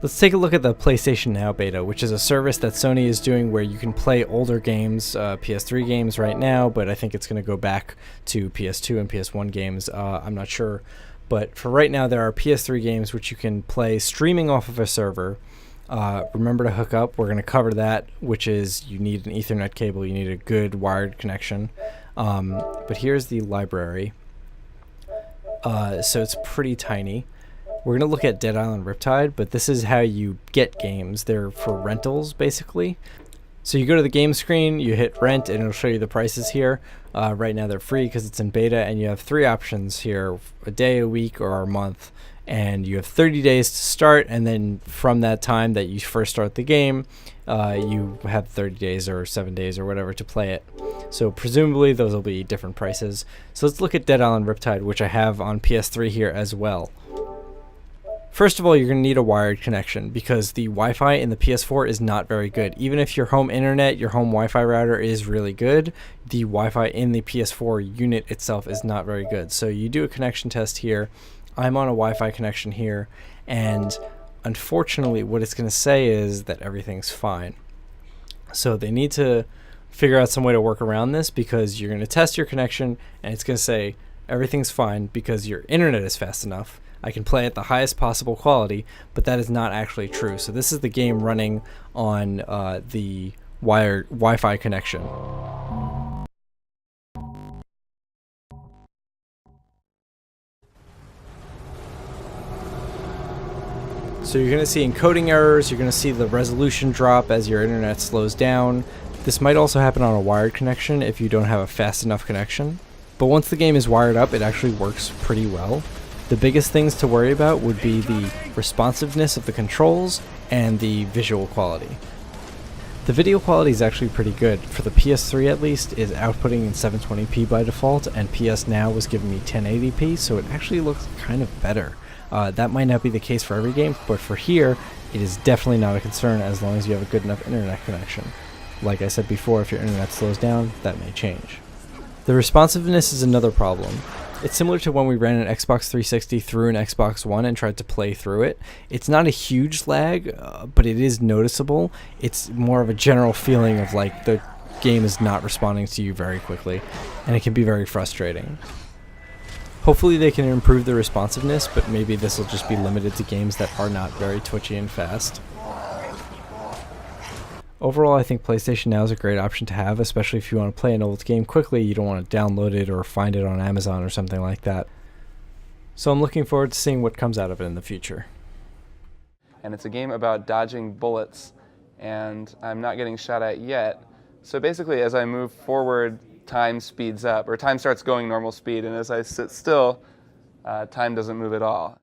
Let's take a look at the PlayStation Now beta, which is a service that Sony is doing where you can play older games, PS3 games right now, but I think it's going to go back to PS2 and PS1 games. I'm not sure. But for right now, there are PS3 games which you can play streaming off of a server. Remember to hook up. We're going to cover that, which is you need an Ethernet cable. You need a good wired connection. But here's the library. So it's pretty tiny. We're going to look at Dead Island Riptide, but this is how you get games. They're for rentals, basically. So you go to the game screen, you hit rent, and it'll show you the prices here. Right now they're free because it's in beta, and you have three options here, a day, a week, or a month. And you have 30 days to start, and then from that time that you first start the game, you have 30 days or 7 days or whatever to play it. So presumably those will be different prices. So let's look at Dead Island Riptide, which I have on PS3 here as well. First of all, you're going to need a wired connection because the Wi-Fi in the PS4 is not very good. Even if your home internet, your home Wi-Fi router is really good, the Wi-Fi in the PS4 unit itself is not very good. So you do a connection test here. I'm on a Wi-Fi connection here, and unfortunately what it's going to say is that everything's fine. So they need to figure out some way to work around this because you're going to test your connection and it's going to say everything's fine because your internet is fast enough. I can play at the highest possible quality, but that is not actually true. So this is the game running on the wired Wi-Fi connection. So you're going to see encoding errors, you're going to see the resolution drop as your internet slows down. This might also happen on a wired connection if you don't have a fast enough connection. But once the game is wired up, it actually works pretty well. The biggest things to worry about would be the responsiveness of the controls and the visual quality. The video quality is actually pretty good. For the PS3 at least, is outputting in 720p by default, and PS Now was giving me 1080p, so it actually looks kind of better. That might not be the case for every game, but for here, it is definitely not a concern as long as you have a good enough internet connection. Like I said before, if your internet slows down, that may change. The responsiveness is another problem. It's similar to when we ran an Xbox 360 through an Xbox One and tried to play through it. It's not a huge lag, but it is noticeable. It's more of a general feeling of like the game is not responding to you very quickly, and it can be very frustrating. Hopefully they can improve the responsiveness, but maybe this will just be limited to games that are not very twitchy and fast. Overall, I think PlayStation Now is a great option to have, especially if you want to play an old game quickly. You don't want to download it or find it on Amazon or something like that. So I'm looking forward to seeing what comes out of it in the future. And it's a game about dodging bullets, and I'm not getting shot at yet. So basically, as I move forward, time speeds up, or time starts going normal speed, and as I sit still, time doesn't move at all.